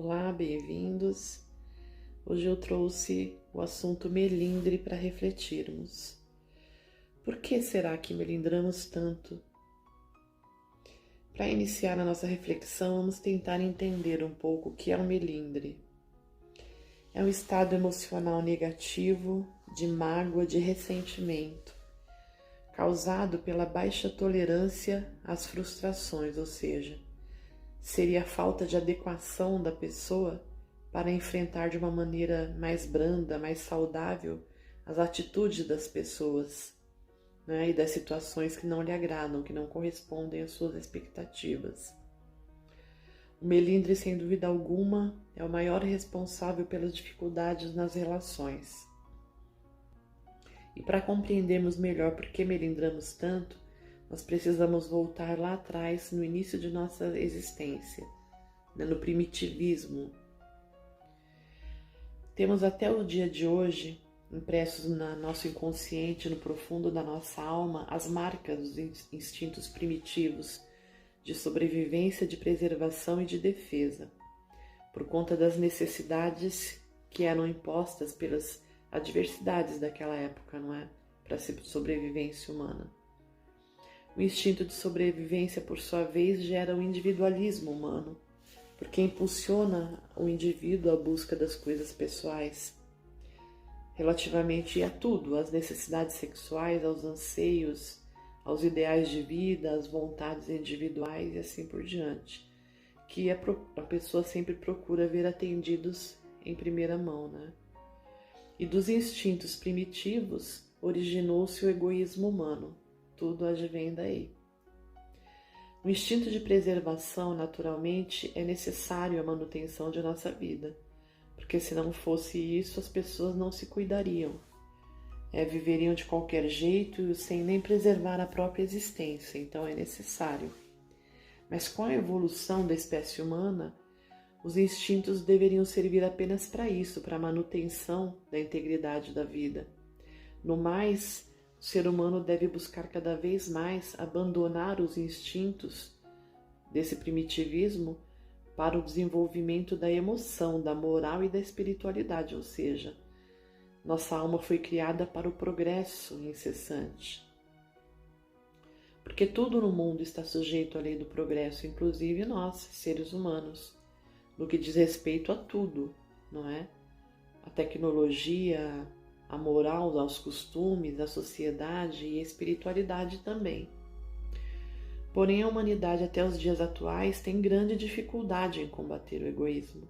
Olá, bem-vindos. Hoje eu trouxe o assunto melindre para refletirmos. Por que será que melindramos tanto? Para iniciar a nossa reflexão, vamos tentar entender um pouco o que é o melindre. É um estado emocional negativo, de mágoa, de ressentimento, causado pela baixa tolerância às frustrações, ou seja, seria a falta de adequação da pessoa para enfrentar de uma maneira mais branda, mais saudável as atitudes das pessoas, né, e das situações que não lhe agradam, que não correspondem às suas expectativas. O melindre, sem dúvida alguma, é o maior responsável pelas dificuldades nas relações. E para compreendermos melhor por que melindramos tanto, nós precisamos voltar lá atrás, no início de nossa existência, no primitivismo. Temos até o dia de hoje, impressos no nosso inconsciente, no profundo da nossa alma, as marcas dos instintos primitivos de sobrevivência, de preservação e de defesa, por conta das necessidades que eram impostas pelas adversidades daquela época, não é? Para a sobrevivência humana. O instinto de sobrevivência, por sua vez, gera o individualismo humano, porque impulsiona o indivíduo à busca das coisas pessoais, relativamente a tudo, às necessidades sexuais, aos anseios, aos ideais de vida, às vontades individuais e assim por diante, que a pessoa sempre procura ver atendidos em primeira mão, né? E dos instintos primitivos originou-se o egoísmo humano. Tudo advém daí. O instinto de preservação, naturalmente, é necessário à manutenção de nossa vida, porque se não fosse isso, as pessoas não se cuidariam, viveriam de qualquer jeito sem nem preservar a própria existência, então é necessário. Mas com a evolução da espécie humana, os instintos deveriam servir apenas para isso, para a manutenção da integridade da vida. No mais, o ser humano deve buscar cada vez mais abandonar os instintos desse primitivismo para o desenvolvimento da emoção, da moral e da espiritualidade, ou seja, nossa alma foi criada para o progresso incessante. Porque tudo no mundo está sujeito à lei do progresso, inclusive nós, seres humanos, no que diz respeito a tudo, não é? A tecnologia, a moral, aos costumes, a sociedade e a espiritualidade também. Porém, a humanidade até os dias atuais tem grande dificuldade em combater o egoísmo,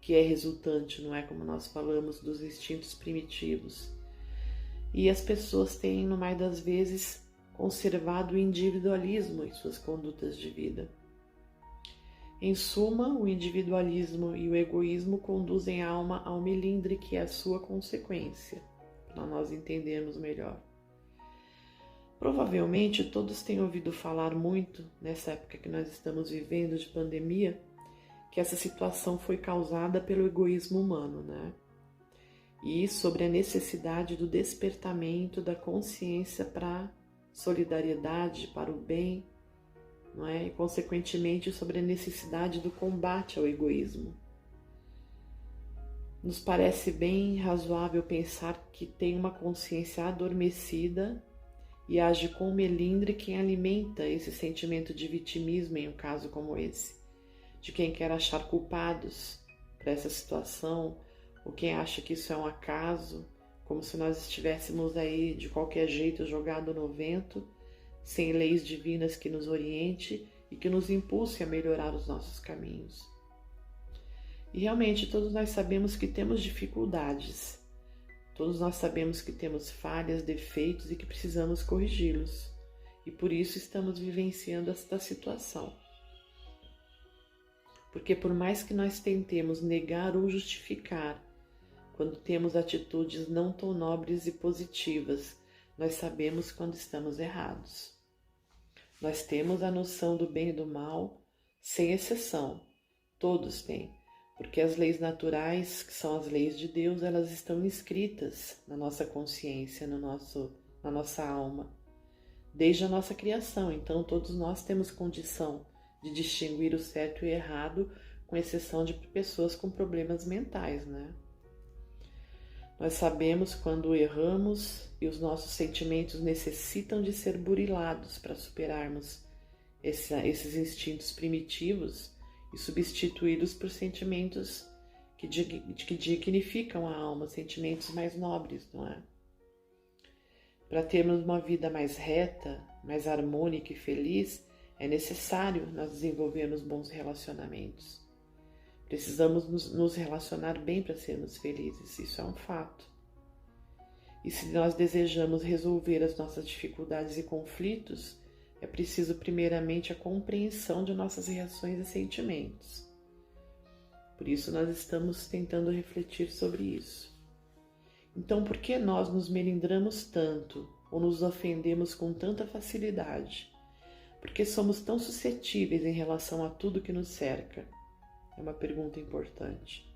que é resultante, não é, como nós falamos, dos instintos primitivos. E as pessoas têm, no mais das vezes, conservado o individualismo em suas condutas de vida. Em suma, o individualismo e o egoísmo conduzem a alma ao melindre, que é a sua consequência, para nós entendermos melhor. Provavelmente todos têm ouvido falar muito, nessa época que nós estamos vivendo de pandemia, que essa situação foi causada pelo egoísmo humano, né? E sobre a necessidade do despertamento da consciência para a solidariedade, para o bem, não é? E, consequentemente, sobre a necessidade do combate ao egoísmo. Nos parece bem razoável pensar que tem uma consciência adormecida e age com melindre quem alimenta esse sentimento de vitimismo em um caso como esse, de quem quer achar culpados para essa situação, ou quem acha que isso é um acaso, como se nós estivéssemos aí de qualquer jeito jogado no vento, sem leis divinas que nos oriente e que nos impulse a melhorar os nossos caminhos. E realmente todos nós sabemos que temos dificuldades, todos nós sabemos que temos falhas, defeitos e que precisamos corrigi-los, e por isso estamos vivenciando esta situação. Porque por mais que nós tentemos negar ou justificar, quando temos atitudes não tão nobres e positivas, nós sabemos quando estamos errados. Nós temos a noção do bem e do mal, sem exceção. Todos têm, porque as leis naturais, que são as leis de Deus, elas estão inscritas na nossa consciência, na nossa alma, desde a nossa criação. Então, todos nós temos condição de distinguir o certo e o errado com exceção de pessoas com problemas mentais, né? Nós sabemos quando erramos e os nossos sentimentos necessitam de ser burilados para superarmos esses instintos primitivos e substituí-los por sentimentos que dignificam a alma, sentimentos mais nobres, não é? Para termos uma vida mais reta, mais harmônica e feliz, é necessário nós desenvolvermos bons relacionamentos. Precisamos nos relacionar bem para sermos felizes, isso é um fato. E se nós desejamos resolver as nossas dificuldades e conflitos, é preciso primeiramente a compreensão de nossas reações e sentimentos. Por isso nós estamos tentando refletir sobre isso. Então, por que nós nos melindramos tanto ou nos ofendemos com tanta facilidade? Por que somos tão suscetíveis em relação a tudo que nos cerca? É uma pergunta importante.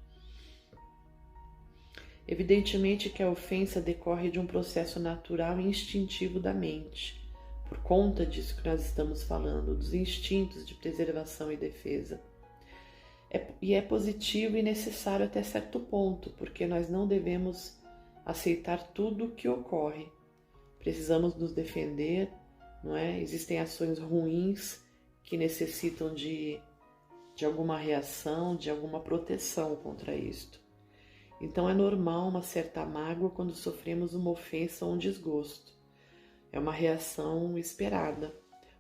Evidentemente que a ofensa decorre de um processo natural e instintivo da mente, por conta disso que nós estamos falando, dos instintos de preservação e defesa. E é positivo e necessário até certo ponto, porque nós não devemos aceitar tudo o que ocorre. Precisamos nos defender, não é? Existem ações ruins que necessitam de alguma reação, de alguma proteção contra isto. Então é normal uma certa mágoa quando sofremos uma ofensa ou um desgosto. É uma reação esperada.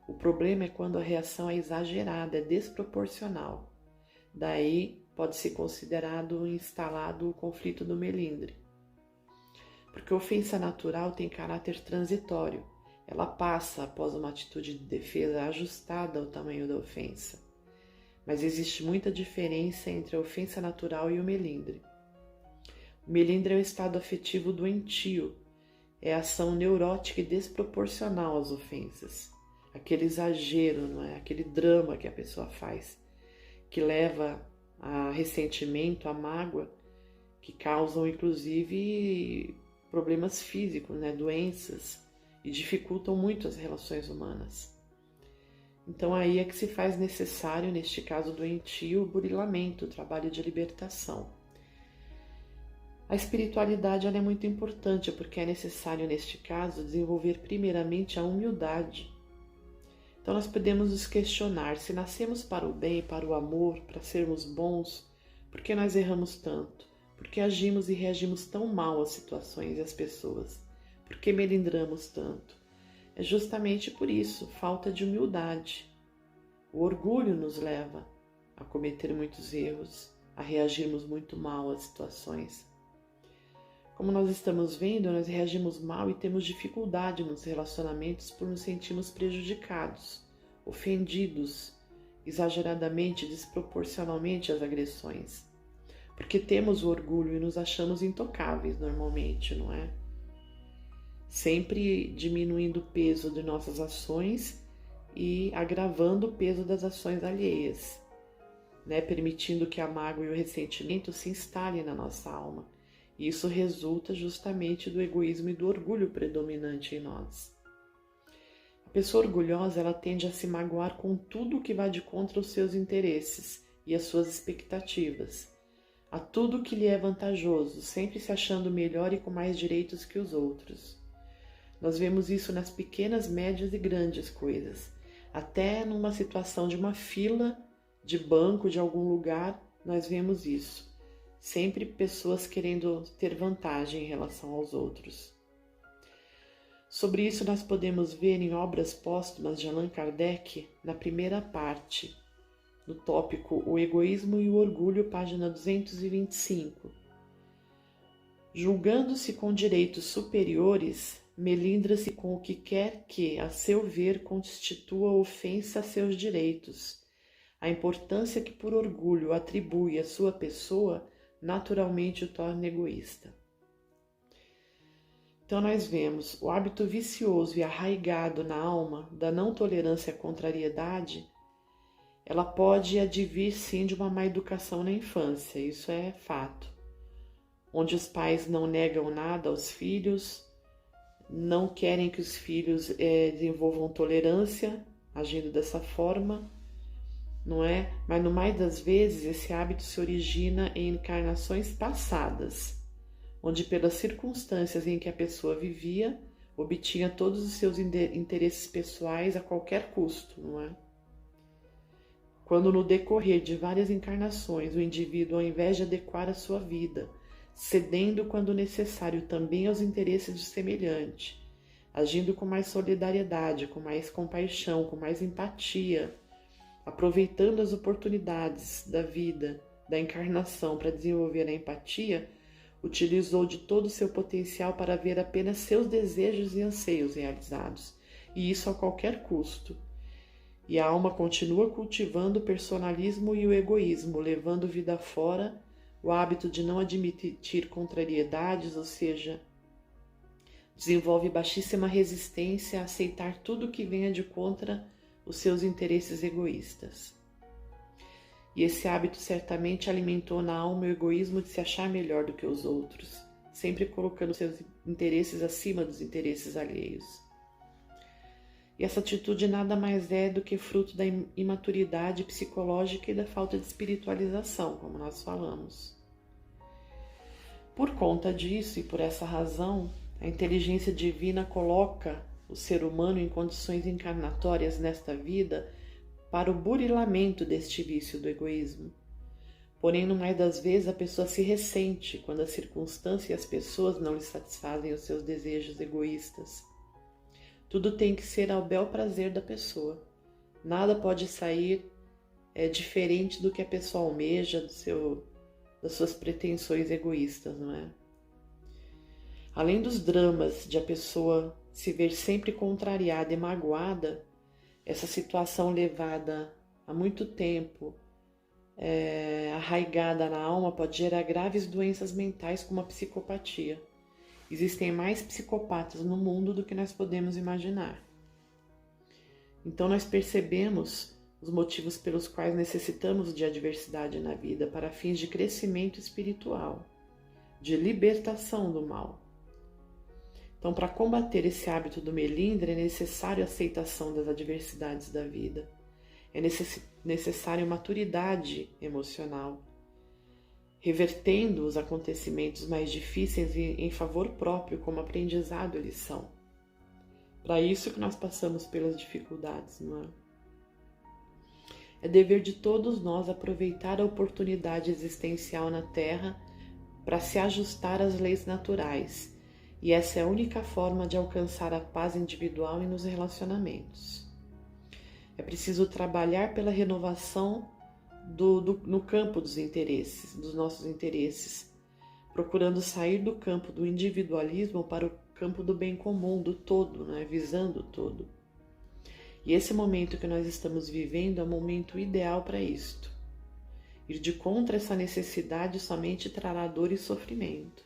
O problema é quando a reação é exagerada, é desproporcional. Daí pode ser considerado instalado o conflito do melindre. Porque a ofensa natural tem caráter transitório. Ela passa após uma atitude de defesa ajustada ao tamanho da ofensa. Mas existe muita diferença entre a ofensa natural e o melindre. O melindre é o estado afetivo doentio, é a ação neurótica e desproporcional às ofensas. Aquele exagero, não é? Aquele drama que a pessoa faz, que leva a ressentimento, a mágoa, que causam inclusive problemas físicos, né? Doenças, e dificultam muito as relações humanas. Então aí é que se faz necessário, neste caso doentio, o burilamento, o trabalho de libertação. A espiritualidade ela é muito importante porque é necessário, neste caso, desenvolver primeiramente a humildade. Então nós podemos nos questionar se nascemos para o bem, para o amor, para sermos bons, por que nós erramos tanto? Por que agimos e reagimos tão mal às situações e às pessoas? Por que melindramos tanto? É justamente por isso, falta de humildade. O orgulho nos leva a cometer muitos erros, a reagirmos muito mal às situações. Como nós estamos vendo, nós reagimos mal e temos dificuldade nos relacionamentos por nos sentirmos prejudicados, ofendidos, exageradamente, desproporcionalmente às agressões. Porque temos o orgulho e nos achamos intocáveis normalmente, não é? Sempre diminuindo o peso de nossas ações e agravando o peso das ações alheias, né? Permitindo que a mágoa e o ressentimento se instalem na nossa alma. E isso resulta justamente do egoísmo e do orgulho predominante em nós. A pessoa orgulhosa ela tende a se magoar com tudo que vai de contra os seus interesses e as suas expectativas, a tudo que lhe é vantajoso, sempre se achando melhor e com mais direitos que os outros. Nós vemos isso nas pequenas, médias e grandes coisas. Até numa situação de uma fila de banco de algum lugar, nós vemos isso. Sempre pessoas querendo ter vantagem em relação aos outros. Sobre isso nós podemos ver em obras póstumas de Allan Kardec, na primeira parte, no tópico O Egoísmo e o Orgulho, página 225. Julgando-se com direitos superiores, melindra-se com o que quer que, a seu ver, constitua ofensa a seus direitos. A importância que por orgulho atribui à sua pessoa naturalmente o torna egoísta. Então nós vemos o hábito vicioso e arraigado na alma da não tolerância à contrariedade, ela pode advir sim de uma má educação na infância, isso é fato. Onde os pais não negam nada aos filhos, não querem que os filhos desenvolvam tolerância, agindo dessa forma, não é? Mas no mais das vezes esse hábito se origina em encarnações passadas, onde pelas circunstâncias em que a pessoa vivia, obtinha todos os seus interesses pessoais a qualquer custo, não é? Quando no decorrer de várias encarnações o indivíduo, ao invés de adequar a sua vida, cedendo quando necessário também aos interesses do semelhante, agindo com mais solidariedade, com mais compaixão, com mais empatia, aproveitando as oportunidades da vida, da encarnação para desenvolver a empatia, utilizou de todo o seu potencial para ver apenas seus desejos e anseios realizados, e isso a qualquer custo. E a alma continua cultivando o personalismo e o egoísmo, levando vida fora o hábito de não admitir contrariedades, ou seja, desenvolve baixíssima resistência a aceitar tudo que venha de contra os seus interesses egoístas. E esse hábito certamente alimentou na alma o egoísmo de se achar melhor do que os outros, sempre colocando seus interesses acima dos interesses alheios. E essa atitude nada mais é do que fruto da imaturidade psicológica e da falta de espiritualização, como nós falamos. Por conta disso e por essa razão, a inteligência divina coloca o ser humano em condições encarnatórias nesta vida para o burilamento deste vício do egoísmo. Porém, no mais das vezes, a pessoa se ressente quando a circunstância e as pessoas não lhe satisfazem os seus desejos egoístas. Tudo tem que ser ao bel prazer da pessoa. Nada pode sair diferente do que a pessoa almeja, das suas pretensões egoístas, não é? Além dos dramas de a pessoa se ver sempre contrariada e magoada, essa situação levada há muito tempo, arraigada na alma, pode gerar graves doenças mentais como a psicopatia. Existem mais psicopatas no mundo do que nós podemos imaginar. Então nós percebemos os motivos pelos quais necessitamos de adversidade na vida para fins de crescimento espiritual, de libertação do mal. Então, para combater esse hábito do melindre, é necessário a aceitação das adversidades da vida. É necessário maturidade emocional, revertendo os acontecimentos mais difíceis em favor próprio, como aprendizado e lição. Para isso que nós passamos pelas dificuldades, não é? É dever de todos nós aproveitar a oportunidade existencial na Terra para se ajustar às leis naturais, e essa é a única forma de alcançar a paz individual e nos relacionamentos. É preciso trabalhar pela renovação no campo dos interesses, dos nossos interesses, procurando sair do campo do individualismo para o campo do bem comum, do todo, né? Visando o todo. E esse momento que nós estamos vivendo é o momento ideal para isto. Ir de contra essa necessidade somente trará dor e sofrimento.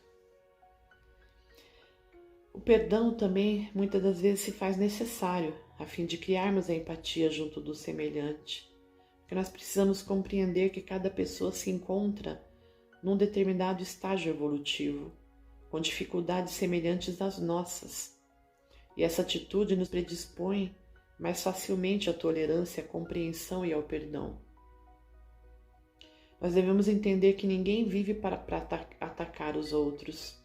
O perdão também muitas das vezes se faz necessário a fim de criarmos a empatia junto do semelhante, porque nós precisamos compreender que cada pessoa se encontra num determinado estágio evolutivo, com dificuldades semelhantes às nossas, e essa atitude nos predispõe mais facilmente à tolerância, à compreensão e ao perdão. Nós devemos entender que ninguém vive para atacar os outros.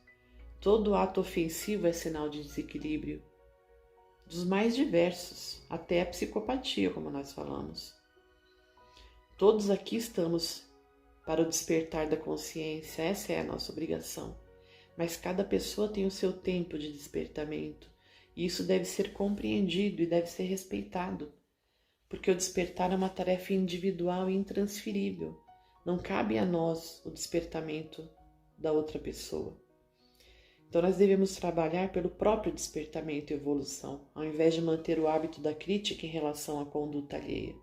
Todo ato ofensivo é sinal de desequilíbrio, dos mais diversos, até a psicopatia, como nós falamos. Todos aqui estamos para o despertar da consciência, essa é a nossa obrigação. Mas cada pessoa tem o seu tempo de despertamento, e isso deve ser compreendido e deve ser respeitado, porque o despertar é uma tarefa individual e intransferível. Não cabe a nós o despertamento da outra pessoa. Então nós devemos trabalhar pelo próprio despertamento e evolução, ao invés de manter o hábito da crítica em relação à conduta alheia.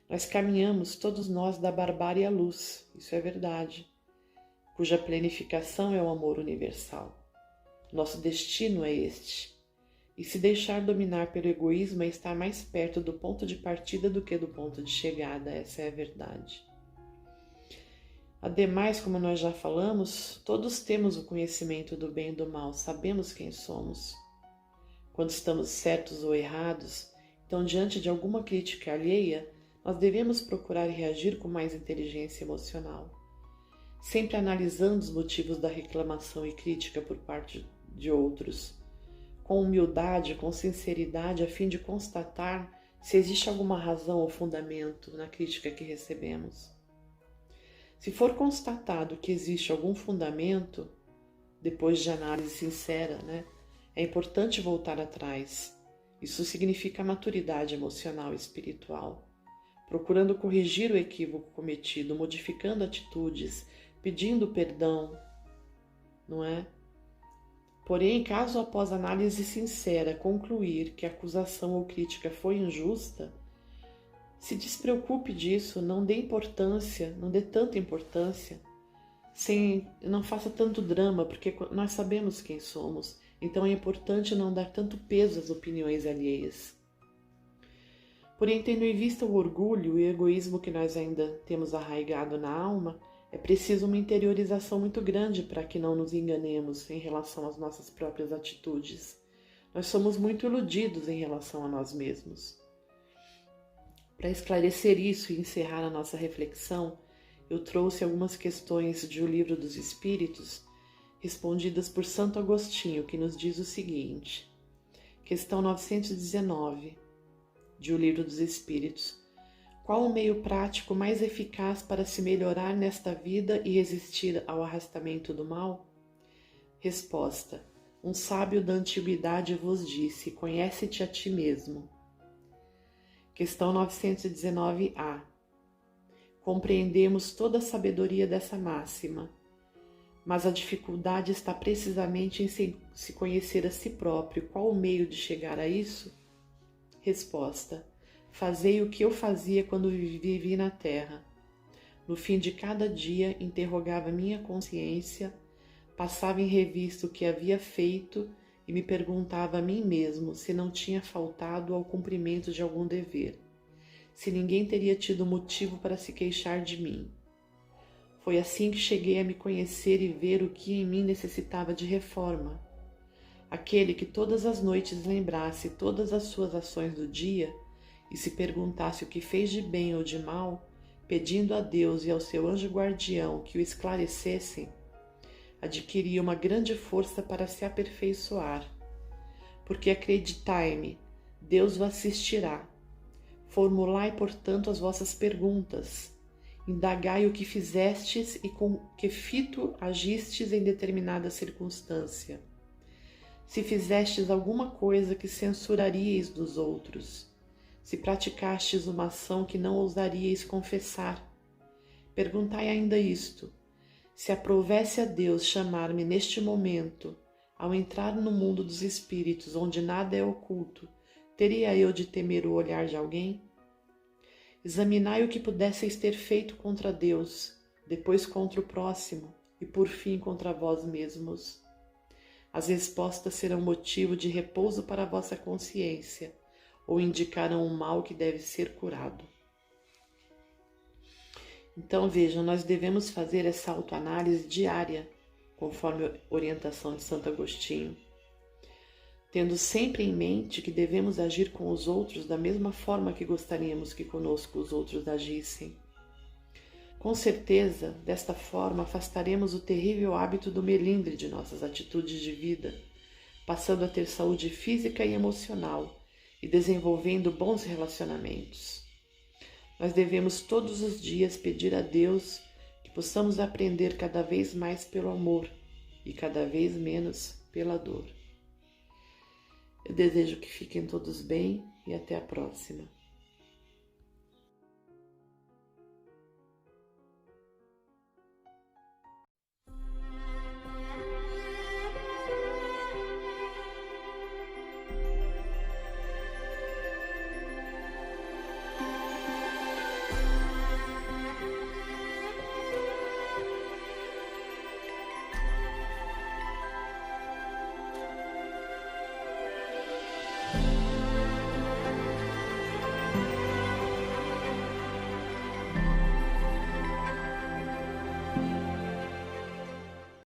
Nós caminhamos, todos nós, da barbárie à luz, isso é verdade, cuja planificação é o amor universal. Nosso destino é este, e se deixar dominar pelo egoísmo é estar mais perto do ponto de partida do que do ponto de chegada, essa é a verdade. Ademais, como nós já falamos, todos temos o conhecimento do bem e do mal, sabemos quem somos. Quando estamos certos ou errados, então diante de alguma crítica alheia, nós devemos procurar reagir com mais inteligência emocional, sempre analisando os motivos da reclamação e crítica por parte de outros, com humildade, com sinceridade, a fim de constatar se existe alguma razão ou fundamento na crítica que recebemos. Se for constatado que existe algum fundamento, depois de análise sincera, é importante voltar atrás. Isso significa maturidade emocional e espiritual, procurando corrigir o equívoco cometido, modificando atitudes, pedindo perdão, não é? Porém, caso após análise sincera concluir que a acusação ou crítica foi injusta, se despreocupe disso, não dê tanta importância, não faça tanto drama, porque nós sabemos quem somos, então é importante não dar tanto peso às opiniões alheias. Porém, tendo em vista o orgulho e o egoísmo que nós ainda temos arraigado na alma, é preciso uma interiorização muito grande para que não nos enganemos em relação às nossas próprias atitudes. Nós somos muito iludidos em relação a nós mesmos. Para esclarecer isso e encerrar a nossa reflexão, eu trouxe algumas questões de O Livro dos Espíritos, respondidas por Santo Agostinho, que nos diz o seguinte. Questão 919, de O Livro dos Espíritos. Qual o meio prático mais eficaz para se melhorar nesta vida e resistir ao arrastamento do mal? Resposta. Um sábio da antiguidade vos disse, conhece-te a ti mesmo. Questão 919a. Compreendemos toda a sabedoria dessa máxima, mas a dificuldade está precisamente em se conhecer a si próprio. Qual o meio de chegar a isso? Resposta. Fazei o que eu fazia quando vivi na terra. No fim de cada dia, interrogava minha consciência, passava em revista o que havia feito e me perguntava a mim mesmo se não tinha faltado ao cumprimento de algum dever, se ninguém teria tido motivo para se queixar de mim. Foi assim que cheguei a me conhecer e ver o que em mim necessitava de reforma. Aquele que todas as noites lembrasse todas as suas ações do dia e se perguntasse o que fez de bem ou de mal, pedindo a Deus e ao seu anjo guardião que o esclarecessem, adquiria uma grande força para se aperfeiçoar. Porque acreditai-me, Deus o assistirá. Formulai, portanto, as vossas perguntas. Indagai o que fizestes e com que fito agistes em determinada circunstância. Se fizestes alguma coisa que censuraríeis dos outros, se praticastes uma ação que não ousaríeis confessar, perguntai ainda isto: se aprovesse a Deus chamar-me neste momento, ao entrar no mundo dos espíritos, onde nada é oculto, teria eu de temer o olhar de alguém? Examinai o que pudesseis ter feito contra Deus, depois contra o próximo e por fim contra vós mesmos. As respostas serão motivo de repouso para a vossa consciência, ou indicarão um mal que deve ser curado. Então vejam, nós devemos fazer essa autoanálise diária, conforme a orientação de Santo Agostinho, tendo sempre em mente que devemos agir com os outros da mesma forma que gostaríamos que conosco os outros agissem. Com certeza, desta forma, afastaremos o terrível hábito do melindre de nossas atitudes de vida, passando a ter saúde física e emocional e desenvolvendo bons relacionamentos. Nós devemos todos os dias pedir a Deus que possamos aprender cada vez mais pelo amor e cada vez menos pela dor. Eu desejo que fiquem todos bem e até a próxima.